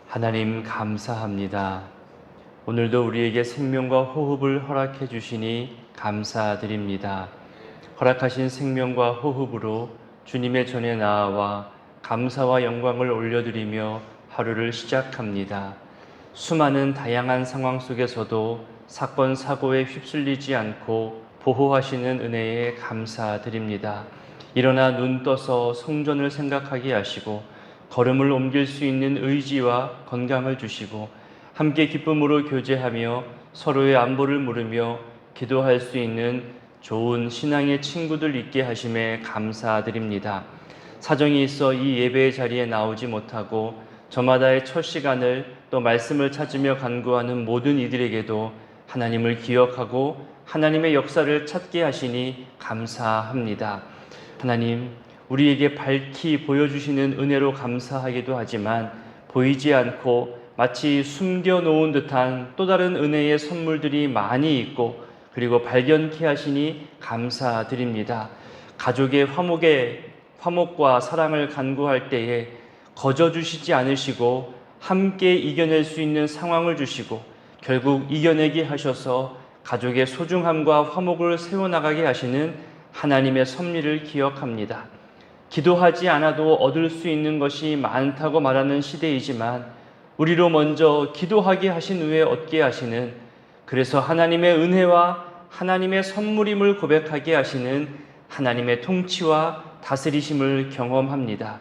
하나님 감사합니다. 오늘도 우리에게 생명과 호흡을 허락해 주시니 감사드립니다. 허락하신 생명과 호흡으로 주님의 전에 나아와 감사와 영광을 올려드리며 하루를 시작합니다. 수많은 다양한 상황 속에서도 사건 사고에 휩쓸리지 않고 보호하시는 은혜에 감사드립니다. 일어나 눈 떠서 성전을 생각하게 하시고 걸음을 옮길 수 있는 의지와 건강을 주시고 함께 기쁨으로 교제하며 서로의 안부를 물으며 기도할 수 있는 좋은 신앙의 친구들 있게 하심에 감사드립니다. 사정이 있어 이 예배의 자리에 나오지 못하고 저마다의 첫 시간을 또 말씀을 찾으며 간구하는 모든 이들에게도 하나님을 기억하고 하나님의 역사를 찾게 하시니 감사합니다. 하나님, 우리에게 밝히 보여주시는 은혜로 감사하기도 하지만 보이지 않고 마치 숨겨놓은 듯한 또 다른 은혜의 선물들이 많이 있고 그리고 발견케 하시니 감사드립니다. 가족의 화목과 사랑을 간구할 때에 거저주시지 않으시고 함께 이겨낼 수 있는 상황을 주시고 결국 이겨내게 하셔서 가족의 소중함과 화목을 세워나가게 하시는 하나님의 섭리를 기억합니다. 기도하지 않아도 얻을 수 있는 것이 많다고 말하는 시대이지만 우리로 먼저 기도하게 하신 후에 얻게 하시는, 그래서 하나님의 은혜와 하나님의 선물임을 고백하게 하시는 하나님의 통치와 다스리심을 경험합니다.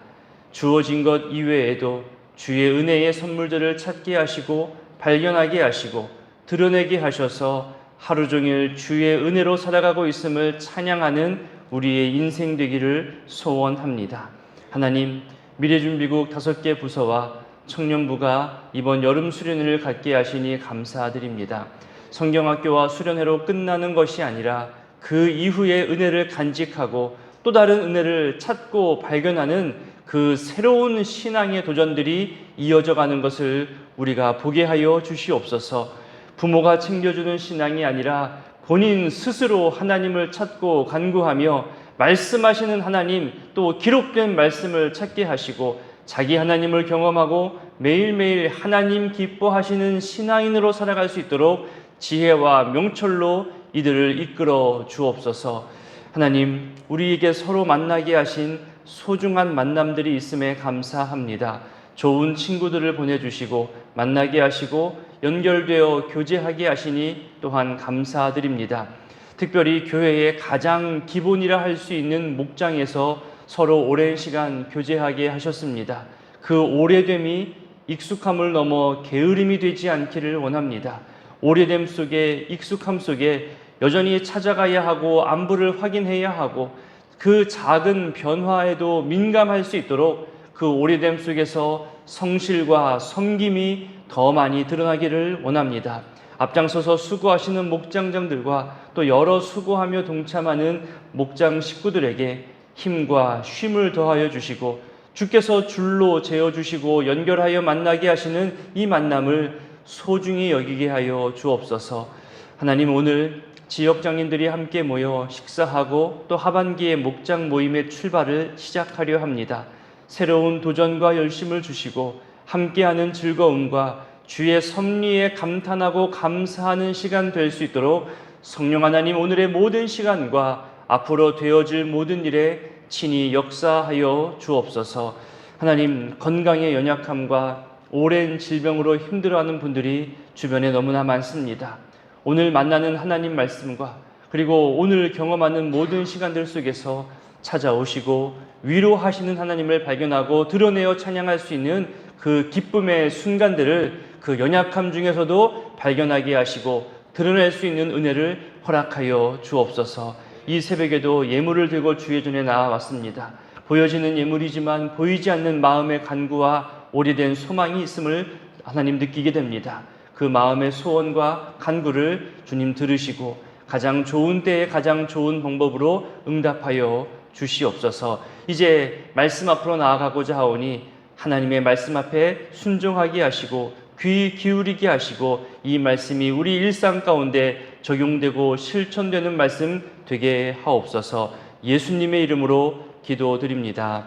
주어진 것 이외에도 주의 은혜의 선물들을 찾게 하시고 발견하게 하시고 드러내게 하셔서 하루 종일 주의 은혜로 살아가고 있음을 찬양하는 우리의 인생 되기를 소원합니다. 하나님, 미래준비국 5개 부서와 청년부가 이번 여름 수련회를 갖게 하시니 감사드립니다. 성경학교와 수련회로 끝나는 것이 아니라 그 이후의 은혜를 간직하고 또 다른 은혜를 찾고 발견하는 그 새로운 신앙의 도전들이 이어져 가는 것을 우리가 보게 하여 주시옵소서. 부모가 챙겨주는 신앙이 아니라 본인 스스로 하나님을 찾고 간구하며 말씀하시는 하나님, 또 기록된 말씀을 찾게 하시고 자기 하나님을 경험하고 매일매일 하나님 기뻐하시는 신앙인으로 살아갈 수 있도록 지혜와 명철로 이들을 이끌어 주옵소서. 하나님, 우리에게 서로 만나게 하신 소중한 만남들이 있음에 감사합니다. 좋은 친구들을 보내주시고 만나게 하시고 연결되어 교제하게 하시니 또한 감사드립니다. 특별히 교회의 가장 기본이라 할 수 있는 목장에서 서로 오랜 시간 교제하게 하셨습니다. 그 오래됨이 익숙함을 넘어 게으름이 되지 않기를 원합니다. 오래됨 속에, 익숙함 속에 여전히 찾아가야 하고 안부를 확인해야 하고 그 작은 변화에도 민감할 수 있도록 그 오래됨 속에서 성실과 섬김이 더 많이 드러나기를 원합니다. 앞장서서 수고하시는 목장장들과 또 여러 수고하며 동참하는 목장 식구들에게 힘과 쉼을 더하여 주시고 주께서 줄로 재어주시고 연결하여 만나게 하시는 이 만남을 소중히 여기게 하여 주옵소서. 하나님, 오늘 지역장인들이 함께 모여 식사하고 또 하반기에 목장 모임의 출발을 시작하려 합니다. 새로운 도전과 열심을 주시고 함께하는 즐거움과 주의 섭리에 감탄하고 감사하는 시간 될 수 있도록 성령 하나님, 오늘의 모든 시간과 앞으로 되어질 모든 일에 친히 역사하여 주옵소서. 하나님, 건강의 연약함과 오랜 질병으로 힘들어하는 분들이 주변에 너무나 많습니다. 오늘 만나는 하나님 말씀과 그리고 오늘 경험하는 모든 시간들 속에서 찾아오시고 위로하시는 하나님을 발견하고 드러내어 찬양할 수 있는 그 기쁨의 순간들을 그 연약함 중에서도 발견하게 하시고 드러낼 수 있는 은혜를 허락하여 주옵소서. 이 새벽에도 예물을 들고 주의 전에 나아왔습니다. 보여지는 예물이지만 보이지 않는 마음의 간구와 오래된 소망이 있음을 하나님 느끼게 됩니다. 그 마음의 소원과 간구를 주님 들으시고 가장 좋은 때에 가장 좋은 방법으로 응답하여 주시옵소서. 이제 말씀 앞으로 나아가고자 하오니 하나님의 말씀 앞에 순종하게 하시고 귀 기울이게 하시고 이 말씀이 우리 일상 가운데 적용되고 실천되는 말씀 되게 하옵소서. 예수님의 이름으로 기도드립니다.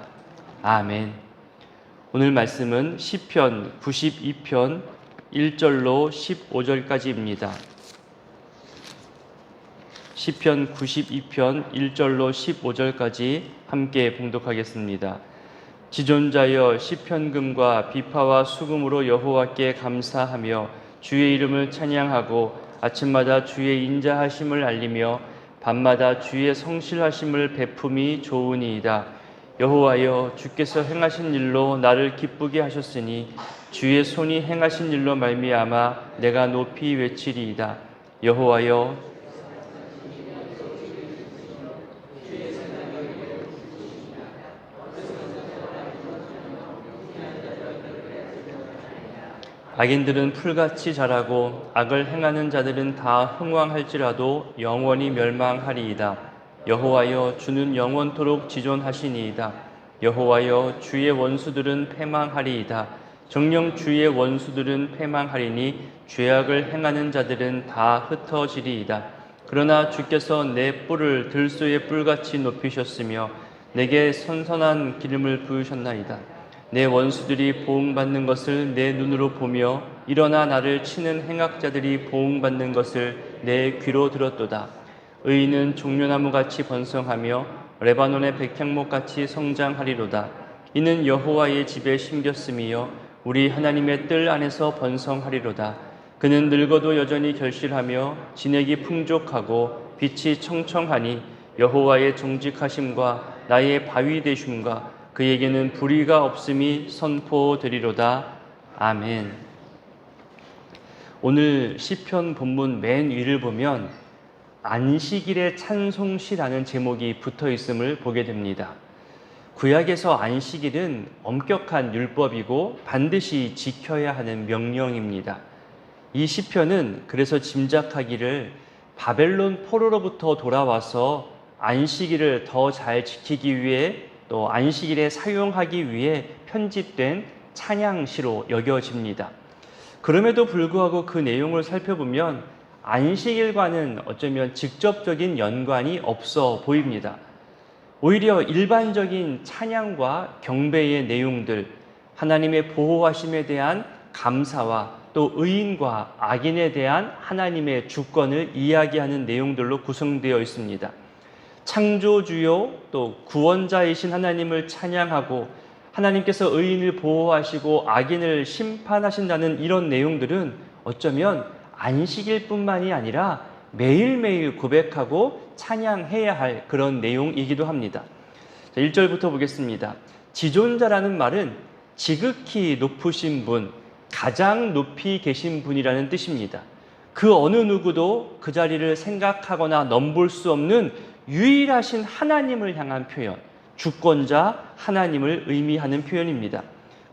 아멘. 오늘 말씀은 시편 92편 1절로 15절까지입니다. 시편 92편 1절로 15절까지 함께 봉독하겠습니다. 지존자여 시편금과 비파와 수금으로 여호와께 감사하며 주의 이름을 찬양하고 아침마다 주의 인자하심을 알리며 밤마다 주의 성실하심을 베품이 좋으니이다. 여호와여 주께서 행하신 일로 나를 기쁘게 하셨으니 주의 손이 행하신 일로 말미암아 내가 높이 외치리이다. 여호와여 악인들은 풀같이 자라고 악을 행하는 자들은 다 흥왕할지라도 영원히 멸망하리이다. 여호와여 주는 영원토록 지존하시니이다. 여호와여 주의 원수들은 패망하리이다. 정녕 주의 원수들은 패망하리니 죄악을 행하는 자들은 다 흩어지리이다. 그러나 주께서 내 뿔을 들소의 뿔같이 높이셨으며 내게 선선한 기름을 부으셨나이다. 내 원수들이 보응받는 것을 내 눈으로 보며 일어나 나를 치는 행악자들이 보응받는 것을 내 귀로 들었도다. 의인은 종려나무같이 번성하며 레바논의 백향목같이 성장하리로다. 이는 여호와의 집에 심겼음이요 우리 하나님의 뜰 안에서 번성하리로다. 그는 늙어도 여전히 결실하며 진액이 풍족하고 빛이 청청하니 여호와의 정직하심과 나의 바위 되심과 그에게는 불의가 없음이 선포되리로다. 아멘. 오늘 시편 본문 맨 위를 보면 안식일의 찬송시라는 제목이 붙어 있음을 보게 됩니다. 구약에서 안식일은 엄격한 율법이고 반드시 지켜야 하는 명령입니다. 이 시편은 그래서 짐작하기를 바벨론 포로로부터 돌아와서 안식일을 더 잘 지키기 위해 또 안식일에 사용하기 위해 편집된 찬양시로 여겨집니다. 그럼에도 불구하고 그 내용을 살펴보면 안식일과는 어쩌면 직접적인 연관이 없어 보입니다. 오히려 일반적인 찬양과 경배의 내용들, 하나님의 보호하심에 대한 감사와 또 의인과 악인에 대한 하나님의 주권을 이야기하는 내용들로 구성되어 있습니다. 창조주요 또 구원자이신 하나님을 찬양하고 하나님께서 의인을 보호하시고 악인을 심판하신다는 이런 내용들은 어쩌면 안식일뿐만이 아니라 매일매일 고백하고 찬양해야 할 그런 내용이기도 합니다. 1절부터 보겠습니다. 지존자라는 말은 지극히 높으신 분, 가장 높이 계신 분이라는 뜻입니다. 그 어느 누구도 그 자리를 생각하거나 넘볼 수 없는 유일하신 하나님을 향한 표현, 주권자 하나님을 의미하는 표현입니다.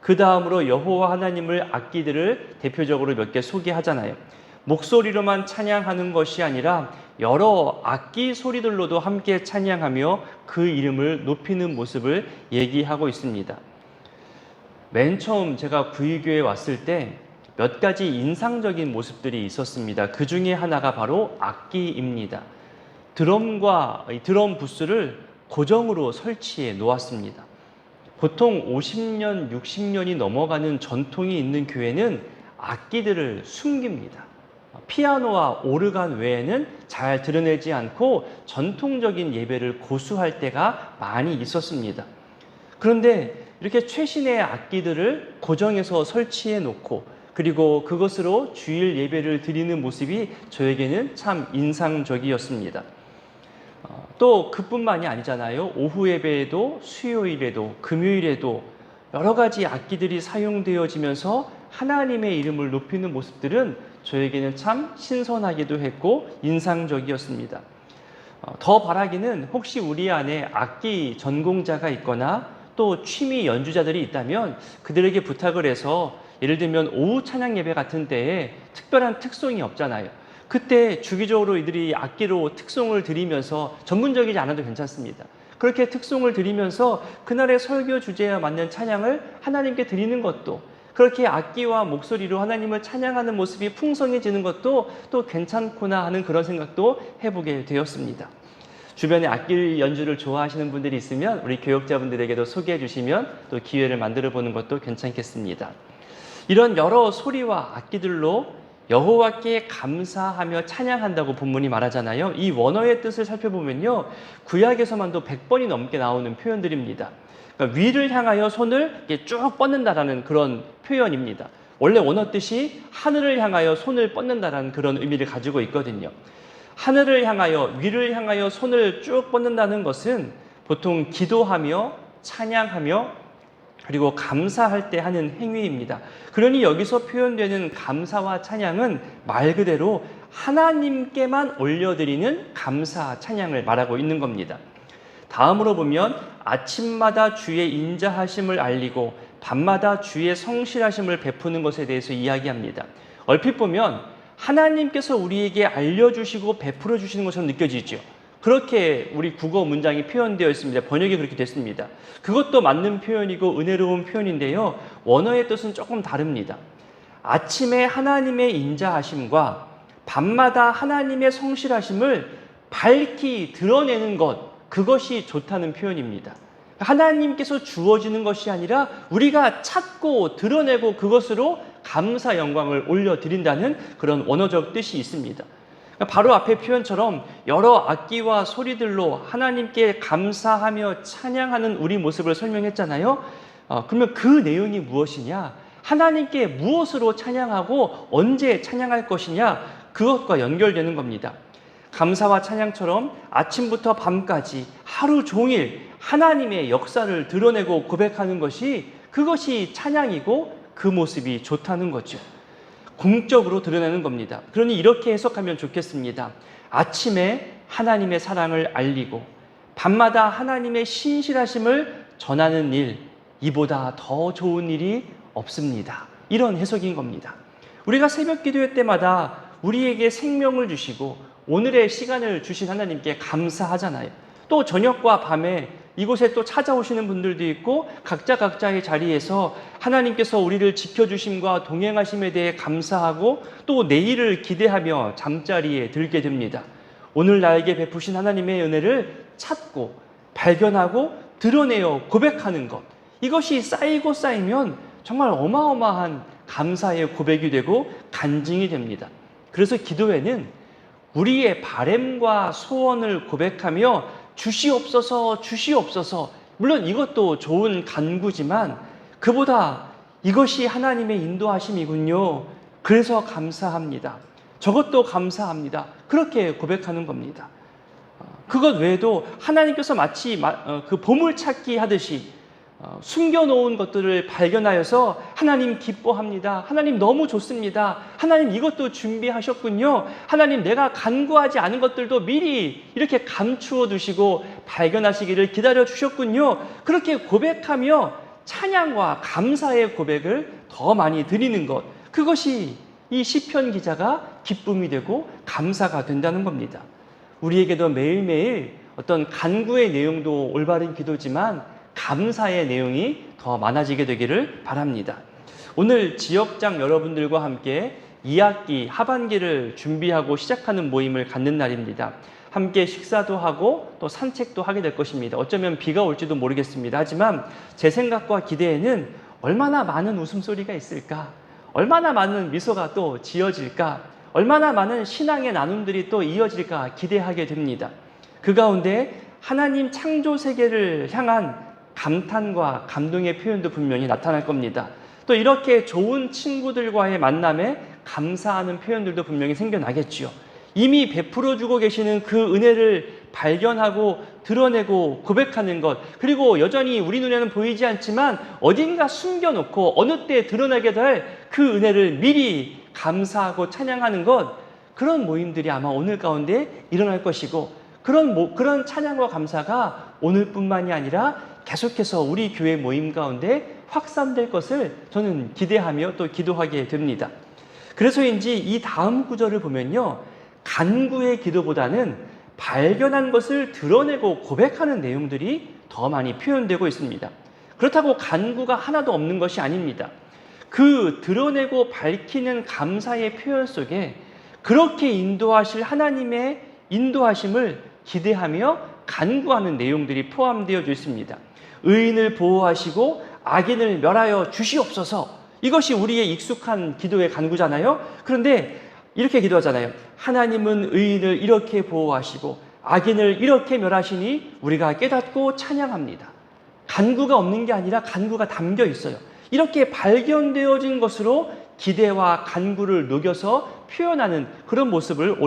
그 다음으로 여호와 하나님을 악기들을 대표적으로 몇 개 소개하잖아요. 목소리로만 찬양하는 것이 아니라 여러 악기 소리들로도 함께 찬양하며 그 이름을 높이는 모습을 얘기하고 있습니다. 맨 처음 제가 구이교에 왔을 때 몇 가지 인상적인 모습들이 있었습니다. 그 중에 하나가 바로 악기입니다. 드럼 부스를 고정으로 설치해 놓았습니다. 보통 50년, 60년이 넘어가는 전통이 있는 교회는 악기들을 숨깁니다. 피아노와 오르간 외에는 잘 드러내지 않고 전통적인 예배를 고수할 때가 많이 있었습니다. 그런데 이렇게 최신의 악기들을 고정해서 설치해 놓고 그리고 그것으로 주일 예배를 드리는 모습이 저에게는 참 인상적이었습니다. 또 그뿐만이 아니잖아요. 오후 예배에도 수요일에도 금요일에도 여러 가지 악기들이 사용되어지면서 하나님의 이름을 높이는 모습들은 저에게는 참 신선하기도 했고 인상적이었습니다. 더 바라기는 혹시 우리 안에 악기 전공자가 있거나 또 취미 연주자들이 있다면 그들에게 부탁을 해서 예를 들면 오후 찬양 예배 같은 때에 특별한 특송이 없잖아요. 그때 주기적으로 이들이 악기로 특송을 드리면서 전문적이지 않아도 괜찮습니다. 그렇게 특송을 드리면서 그날의 설교 주제에 맞는 찬양을 하나님께 드리는 것도 그렇게 악기와 목소리로 하나님을 찬양하는 모습이 풍성해지는 것도 또 괜찮구나 하는 그런 생각도 해보게 되었습니다. 주변에 악기 연주를 좋아하시는 분들이 있으면 우리 교역자분들에게도 소개해 주시면 또 기회를 만들어 보는 것도 괜찮겠습니다. 이런 여러 소리와 악기들로 여호와께 감사하며 찬양한다고 본문이 말하잖아요. 이 원어의 뜻을 살펴보면요, 구약에서만도 100번이 넘게 나오는 표현들입니다. 그러니까 위를 향하여 손을 쭉 뻗는다라는 그런 표현입니다. 원래 원어 뜻이 하늘을 향하여 손을 뻗는다라는 그런 의미를 가지고 있거든요. 하늘을 향하여, 위를 향하여 손을 쭉 뻗는다는 것은 보통 기도하며 찬양하며 그리고 감사할 때 하는 행위입니다. 그러니 여기서 표현되는 감사와 찬양은 말 그대로 하나님께만 올려드리는 감사 찬양을 말하고 있는 겁니다. 다음으로 보면 아침마다 주의 인자하심을 알리고 밤마다 주의 성실하심을 베푸는 것에 대해서 이야기합니다. 얼핏 보면 하나님께서 우리에게 알려주시고 베풀어 주시는 것처럼 느껴지죠. 그렇게 우리 국어 문장이 표현되어 있습니다. 번역이 그렇게 됐습니다. 그것도 맞는 표현이고 은혜로운 표현인데요, 원어의 뜻은 조금 다릅니다. 아침에 하나님의 인자하심과 밤마다 하나님의 성실하심을 밝히 드러내는 것, 그것이 좋다는 표현입니다. 하나님께서 주어지는 것이 아니라 우리가 찾고 드러내고 그것으로 감사 영광을 올려드린다는 그런 원어적 뜻이 있습니다. 바로 앞의 표현처럼 여러 악기와 소리들로 하나님께 감사하며 찬양하는 우리 모습을 설명했잖아요. 그러면 그 내용이 무엇이냐? 하나님께 무엇으로 찬양하고 언제 찬양할 것이냐? 그것과 연결되는 겁니다. 감사와 찬양처럼 아침부터 밤까지 하루 종일 하나님의 역사를 드러내고 고백하는 것이, 그것이 찬양이고 그 모습이 좋다는 거죠. 공적으로 드러내는 겁니다. 그러니 이렇게 해석하면 좋겠습니다. 아침에 하나님의 사랑을 알리고 밤마다 하나님의 신실하심을 전하는 일, 이보다 더 좋은 일이 없습니다. 이런 해석인 겁니다. 우리가 새벽 기도회 때마다 우리에게 생명을 주시고 오늘의 시간을 주신 하나님께 감사하잖아요. 또 저녁과 밤에 이곳에 또 찾아오시는 분들도 있고 각자의 자리에서 하나님께서 우리를 지켜주심과 동행하심에 대해 감사하고 또 내일을 기대하며 잠자리에 들게 됩니다. 오늘 나에게 베푸신 하나님의 은혜를 찾고 발견하고 드러내어 고백하는 것, 이것이 쌓이고 쌓이면 정말 어마어마한 감사의 고백이 되고 간증이 됩니다. 그래서 기도회는 우리의 바램과 소원을 고백하며 주시옵소서, 주시옵소서. 물론 이것도 좋은 간구지만 그보다 이것이 하나님의 인도하심이군요. 그래서 감사합니다. 저것도 감사합니다. 그렇게 고백하는 겁니다. 그것 외에도 하나님께서 마치 그 보물찾기 하듯이 숨겨놓은 것들을 발견하여서 하나님 기뻐합니다. 하나님 너무 좋습니다. 하나님 이것도 준비하셨군요. 하나님 내가 간구하지 않은 것들도 미리 이렇게 감추어 두시고 발견하시기를 기다려 주셨군요. 그렇게 고백하며 찬양과 감사의 고백을 더 많이 드리는 것, 그것이 이 시편 기자가 기쁨이 되고 감사가 된다는 겁니다. 우리에게도 매일매일 어떤 간구의 내용도 올바른 기도지만 감사의 내용이 더 많아지게 되기를 바랍니다. 오늘 지역장 여러분들과 함께 2학기 하반기를 준비하고 시작하는 모임을 갖는 날입니다. 함께 식사도 하고 또 산책도 하게 될 것입니다. 어쩌면 비가 올지도 모르겠습니다. 하지만 제 생각과 기대에는 얼마나 많은 웃음소리가 있을까? 얼마나 많은 미소가 또 지어질까? 얼마나 많은 신앙의 나눔들이 또 이어질까 기대하게 됩니다. 그 가운데 하나님 창조 세계를 향한 감탄과 감동의 표현도 분명히 나타날 겁니다. 또 이렇게 좋은 친구들과의 만남에 감사하는 표현들도 분명히 생겨나겠지요. 이미 베풀어주고 계시는 그 은혜를 발견하고 드러내고 고백하는 것, 그리고 여전히 우리 눈에는 보이지 않지만 어딘가 숨겨놓고 어느 때 드러나게 될 그 은혜를 미리 감사하고 찬양하는 것, 그런 모임들이 아마 오늘 가운데 일어날 것이고, 그런 찬양과 감사가 오늘뿐만이 아니라 계속해서 우리 교회 모임 가운데 확산될 것을 저는 기대하며 또 기도하게 됩니다. 그래서인지 이 다음 구절을 보면요, 간구의 기도보다는 발견한 것을 드러내고 고백하는 내용들이 더 많이 표현되고 있습니다. 그렇다고 간구가 하나도 없는 것이 아닙니다. 그 드러내고 밝히는 감사의 표현 속에 그렇게 인도하실 하나님의 인도하심을 기대하며 간구하는 내용들이 포함되어 있습니다. 의인을 보호하시고 악인을 멸하여 주시옵소서. 이것이 우리의 익숙한 기도의 간구잖아요. 그런데 이렇게 기도하잖아요. 하나님은 의인을 이렇게 보호하시고 악인을 이렇게 멸하시니 우리가 깨닫고 찬양합니다. 간구가 없는 게 아니라 간구가 담겨 있어요. 이렇게 발견되어진 것으로 기대와 간구를 녹여서 표현하는 그런 모습을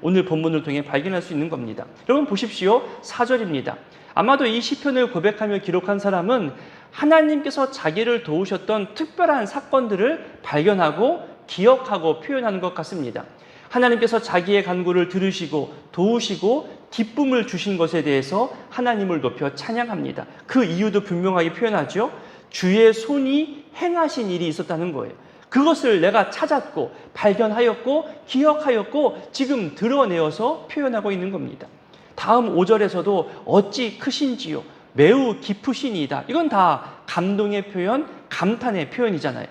오늘 본문을 통해 발견할 수 있는 겁니다. 여러분 보십시오. 4절입니다. 아마도 이 시편을 고백하며 기록한 사람은 하나님께서 자기를 도우셨던 특별한 사건들을 발견하고 기억하고 표현하는 것 같습니다. 하나님께서 자기의 간구를 들으시고 도우시고 기쁨을 주신 것에 대해서 하나님을 높여 찬양합니다. 그 이유도 분명하게 표현하죠. 주의 손이 행하신 일이 있었다는 거예요. 그것을 내가 찾았고 발견하였고 기억하였고 지금 드러내어서 표현하고 있는 겁니다. 다음 5절에서도 어찌 크신지요 매우 깊으시니이다. 이건 다 감동의 표현, 감탄의 표현이잖아요.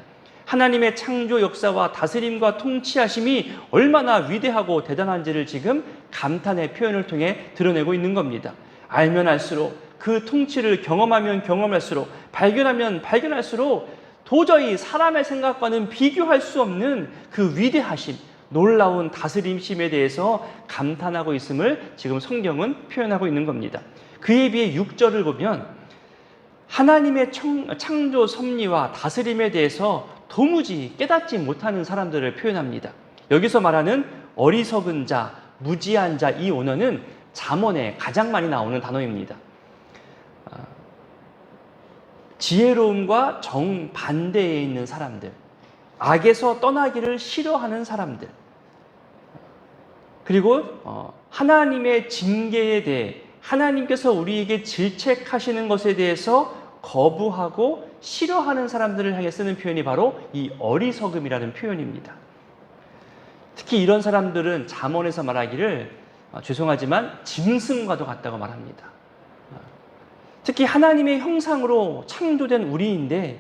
하나님의 창조 역사와 다스림과 통치하심이 얼마나 위대하고 대단한지를 지금 감탄의 표현을 통해 드러내고 있는 겁니다. 알면 알수록 그 통치를 경험하면 경험할수록 발견하면 발견할수록 도저히 사람의 생각과는 비교할 수 없는 그 위대하심, 놀라운 다스림심에 대해서 감탄하고 있음을 지금 성경은 표현하고 있는 겁니다. 그에 비해 6절을 보면 하나님의 창조 섭리와 다스림에 대해서 도무지 깨닫지 못하는 사람들을 표현합니다. 여기서 말하는 어리석은 자, 무지한 자, 이 언어는 잠언에 가장 많이 나오는 단어입니다. 지혜로움과 정반대에 있는 사람들, 악에서 떠나기를 싫어하는 사람들, 그리고 하나님의 징계에 대해 하나님께서 우리에게 질책하시는 것에 대해서 거부하고 싫어하는 사람들을 향해 쓰는 표현이 바로 이 어리석음이라는 표현입니다. 특히 이런 사람들은 잠언에서 말하기를 죄송하지만 짐승과도 같다고 말합니다. 특히 하나님의 형상으로 창조된 우리인데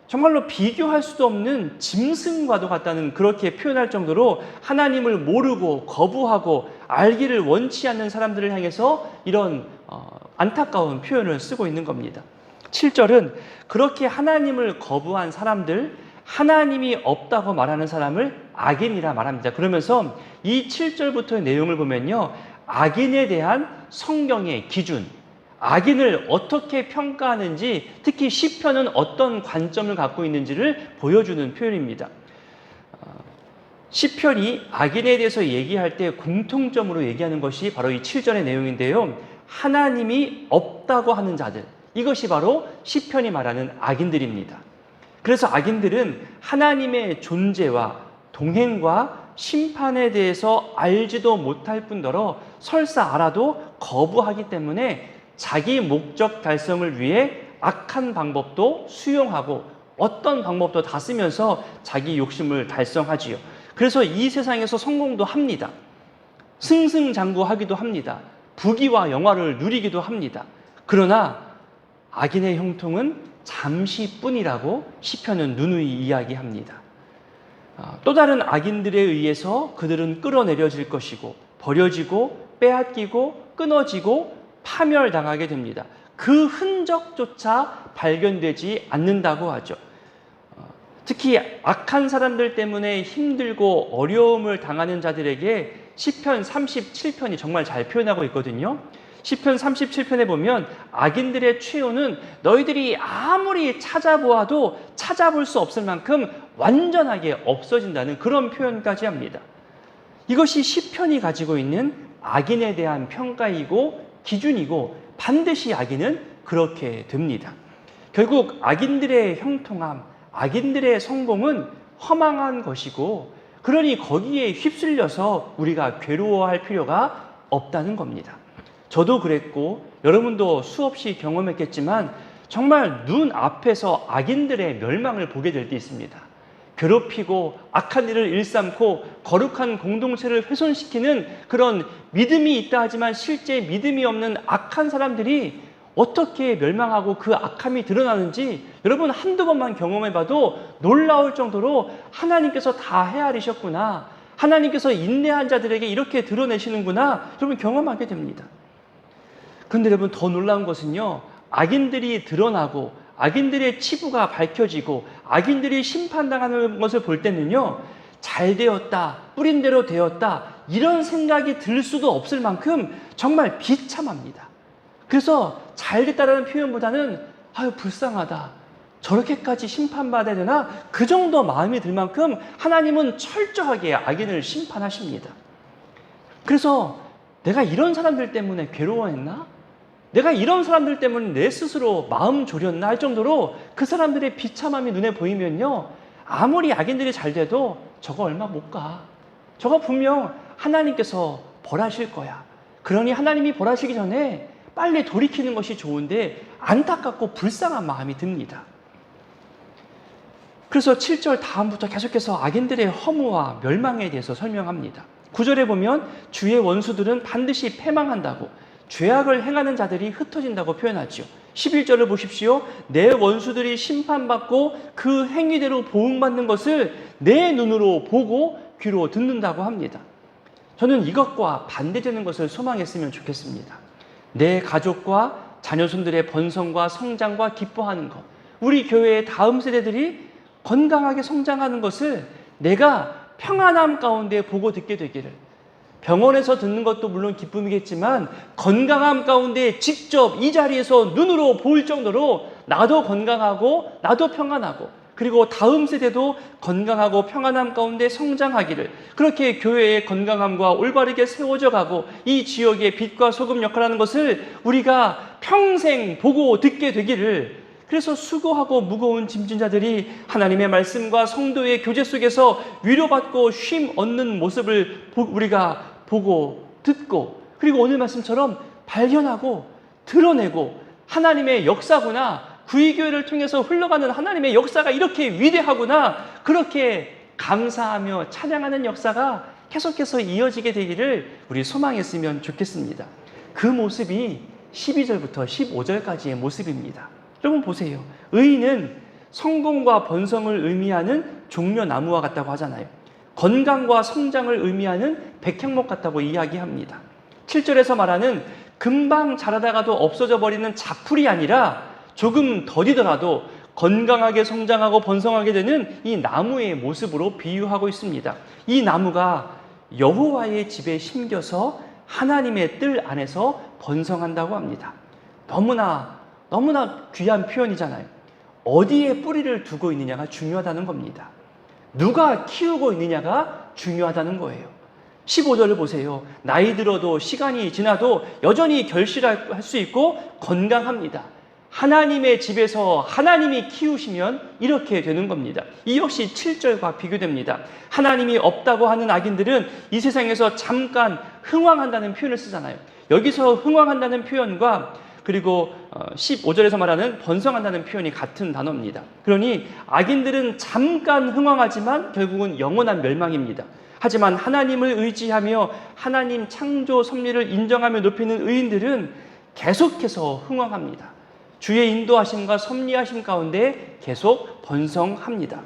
정말로 비교할 수도 없는 짐승과도 같다는 그렇게 표현할 정도로 하나님을 모르고 거부하고 알기를 원치 않는 사람들을 향해서 이런 안타까운 표현을 쓰고 있는 겁니다. 7절은 그렇게 하나님을 거부한 사람들, 하나님이 없다고 말하는 사람을 악인이라 말합니다. 그러면서 이 7절부터의 내용을 보면요, 악인에 대한 성경의 기준, 악인을 어떻게 평가하는지, 특히 시편은 어떤 관점을 갖고 있는지를 보여주는 표현입니다. 시편이 악인에 대해서 얘기할 때 공통점으로 얘기하는 것이 바로 이 7절의 내용인데요. 하나님이 없다고 하는 자들, 이것이 바로 시편이 말하는 악인들입니다. 그래서 악인들은 하나님의 존재와 동행과 심판에 대해서 알지도 못할 뿐더러 설사 알아도 거부하기 때문에 자기 목적 달성을 위해 악한 방법도 수용하고 어떤 방법도 다 쓰면서 자기 욕심을 달성하지요. 그래서 이 세상에서 성공도 합니다. 승승장구하기도 합니다. 부귀와 영화를 누리기도 합니다. 그러나 악인의 형통은 잠시뿐이라고 시편은 누누이 이야기합니다. 또 다른 악인들에 의해서 그들은 끌어내려질 것이고 버려지고 빼앗기고 끊어지고 파멸당하게 됩니다. 그 흔적조차 발견되지 않는다고 하죠. 특히 악한 사람들 때문에 힘들고 어려움을 당하는 자들에게 시편 37편이 정말 잘 표현하고 있거든요. 시편 37편에 보면 악인들의 최후는 너희들이 아무리 찾아보아도 찾아볼 수 없을 만큼 완전하게 없어진다는 그런 표현까지 합니다. 이것이 시편이 가지고 있는 악인에 대한 평가이고 기준이고 반드시 악인은 그렇게 됩니다. 결국 악인들의 형통함, 악인들의 성공은 허망한 것이고 그러니 거기에 휩쓸려서 우리가 괴로워할 필요가 없다는 겁니다. 저도 그랬고 여러분도 수없이 경험했겠지만 정말 눈앞에서 악인들의 멸망을 보게 될 때 있습니다. 괴롭히고 악한 일을 일삼고 거룩한 공동체를 훼손시키는 그런 믿음이 있다 하지만 실제 믿음이 없는 악한 사람들이 어떻게 멸망하고 그 악함이 드러나는지 여러분 한두 번만 경험해봐도 놀라울 정도로 하나님께서 다 헤아리셨구나, 하나님께서 인내한 자들에게 이렇게 드러내시는구나 여러분 경험하게 됩니다. 그런데 여러분, 더 놀라운 것은요, 악인들이 드러나고 악인들의 치부가 밝혀지고 악인들이 심판당하는 것을 볼 때는요, 잘 되었다, 뿌린 대로 되었다, 이런 생각이 들 수도 없을 만큼 정말 비참합니다. 그래서 잘 됐다라는 표현보다는 아유 불쌍하다, 저렇게까지 심판받아야 되나, 그 정도 마음이 들 만큼 하나님은 철저하게 악인을 심판하십니다. 그래서 내가 이런 사람들 때문에 괴로워했나? 내가 이런 사람들 때문에 내 스스로 마음 졸였나 할 정도로 그 사람들의 비참함이 눈에 보이면요, 아무리 악인들이 잘 돼도 저거 얼마 못 가. 저거 분명 하나님께서 벌하실 거야. 그러니 하나님이 벌하시기 전에 빨리 돌이키는 것이 좋은데 안타깝고 불쌍한 마음이 듭니다. 그래서 7절 다음부터 계속해서 악인들의 허무와 멸망에 대해서 설명합니다. 9절에 보면 주의 원수들은 반드시 패망한다고, 죄악을 행하는 자들이 흩어진다고 표현하죠. 11절을 보십시오. 내 원수들이 심판받고 그 행위대로 보응받는 것을 내 눈으로 보고 귀로 듣는다고 합니다. 저는 이것과 반대되는 것을 소망했으면 좋겠습니다. 내 가족과 자녀손들의 번성과 성장과 기뻐하는 것, 우리 교회의 다음 세대들이 건강하게 성장하는 것을 내가 평안함 가운데 보고 듣게 되기를, 병원에서 듣는 것도 물론 기쁨이겠지만 건강함 가운데 직접 이 자리에서 눈으로 보일 정도로 나도 건강하고 나도 평안하고, 그리고 다음 세대도 건강하고 평안함 가운데 성장하기를, 그렇게 교회의 건강함과 올바르게 세워져 가고 이 지역의 빛과 소금 역할하는 것을 우리가 평생 보고 듣게 되기를, 그래서 수고하고 무거운 짐진 자들이 하나님의 말씀과 성도의 교제 속에서 위로받고 쉼 얻는 모습을 우리가 보고 듣고, 그리고 오늘 말씀처럼 발견하고 드러내고, 하나님의 역사구나, 구의교회를 통해서 흘러가는 하나님의 역사가 이렇게 위대하구나, 그렇게 감사하며 찬양하는 역사가 계속해서 이어지게 되기를 우리 소망했으면 좋겠습니다. 그 모습이 12절부터 15절까지의 모습입니다. 여러분 보세요. 의인은 성공과 번성을 의미하는 종려나무와 같다고 하잖아요. 건강과 성장을 의미하는 백향목 같다고 이야기합니다. 7절에서 말하는 금방 자라다가도 없어져 버리는 자풀이 아니라 조금 더디더라도 건강하게 성장하고 번성하게 되는 이 나무의 모습으로 비유하고 있습니다. 이 나무가 여호와의 집에 심겨서 하나님의 뜰 안에서 번성한다고 합니다. 너무나 귀한 표현이잖아요. 어디에 뿌리를 두고 있느냐가 중요하다는 겁니다. 누가 키우고 있느냐가 중요하다는 거예요. 15절을 보세요. 나이 들어도 시간이 지나도 여전히 결실할 수 있고 건강합니다. 하나님의 집에서 하나님이 키우시면 이렇게 되는 겁니다. 이 역시 7절과 비교됩니다. 하나님이 없다고 하는 악인들은 이 세상에서 잠깐 흥왕한다는 표현을 쓰잖아요. 여기서 흥왕한다는 표현과 그리고 15절에서 말하는 번성한다는 표현이 같은 단어입니다. 그러니 악인들은 잠깐 흥왕하지만 결국은 영원한 멸망입니다. 하지만 하나님을 의지하며 하나님 창조 섭리를 인정하며 높이는 의인들은 계속해서 흥왕합니다. 주의 인도하심과 섭리하심 가운데 계속 번성합니다.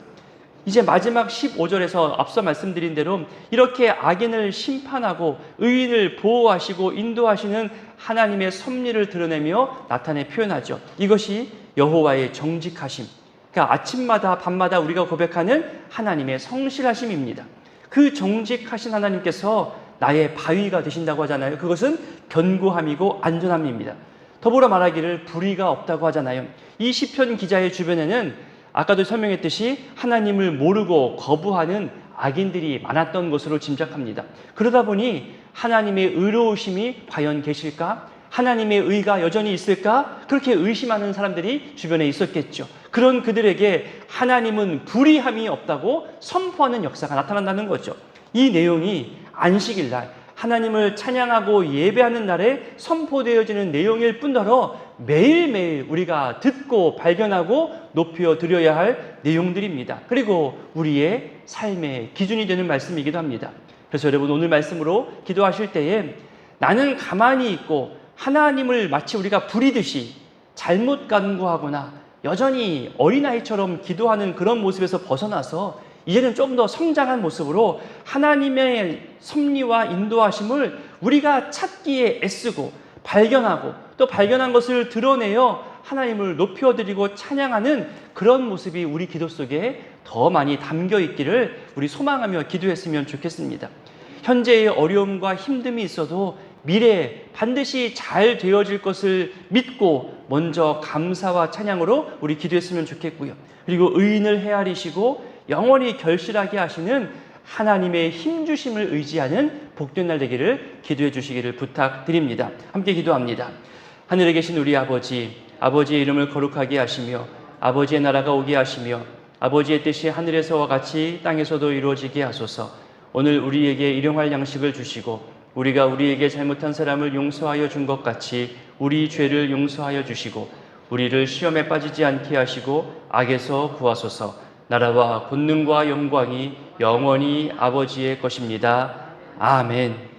이제 마지막 15절에서 앞서 말씀드린 대로 이렇게 악인을 심판하고 의인을 보호하시고 인도하시는 하나님의 섭리를 드러내며 나타내 표현하죠. 이것이 여호와의 정직하심, 그러니까 아침마다 밤마다 우리가 고백하는 하나님의 성실하심입니다. 그 정직하신 하나님께서 나의 바위가 되신다고 하잖아요. 그것은 견고함이고 안전함입니다. 더불어 말하기를 불의가 없다고 하잖아요. 이 시편 기자의 주변에는 아까도 설명했듯이 하나님을 모르고 거부하는 악인들이 많았던 것으로 짐작합니다. 그러다 보니 하나님의 의로우심이 과연 계실까? 하나님의 의가 여전히 있을까? 그렇게 의심하는 사람들이 주변에 있었겠죠. 그런 그들에게 하나님은 불의함이 없다고 선포하는 역사가 나타난다는 거죠. 이 내용이 안식일날 하나님을 찬양하고 예배하는 날에 선포되어지는 내용일 뿐더러 매일매일 우리가 듣고 발견하고 높여 드려야 할 내용들입니다. 그리고 우리의 삶의 기준이 되는 말씀이기도 합니다. 그래서 여러분 오늘 말씀으로 기도하실 때에 나는 가만히 있고 하나님을 마치 우리가 부리듯이 잘못 간구하거나 여전히 어린아이처럼 기도하는 그런 모습에서 벗어나서 이제는 좀 더 성장한 모습으로 하나님의 섭리와 인도하심을 우리가 찾기에 애쓰고 발견하고 또 발견한 것을 드러내어 하나님을 높여드리고 찬양하는 그런 모습이 우리 기도 속에 더 많이 담겨 있기를 우리 소망하며 기도했으면 좋겠습니다. 현재의 어려움과 힘듦이 있어도 미래에 반드시 잘 되어질 것을 믿고 먼저 감사와 찬양으로 우리 기도했으면 좋겠고요. 그리고 의인을 헤아리시고 영원히 결실하게 하시는 하나님의 힘주심을 의지하는 복된 날 되기를 기도해 주시기를 부탁드립니다. 함께 기도합니다. 하늘에 계신 우리 아버지, 아버지의 이름을 거룩하게 하시며 아버지의 나라가 오게 하시며 아버지의 뜻이 하늘에서와 같이 땅에서도 이루어지게 하소서. 오늘 우리에게 일용할 양식을 주시고 우리가 우리에게 잘못한 사람을 용서하여 준 것 같이 우리 죄를 용서하여 주시고 우리를 시험에 빠지지 않게 하시고 악에서 구하소서. 나라와 권능과 영광이 영원히 아버지의 것입니다. 아멘.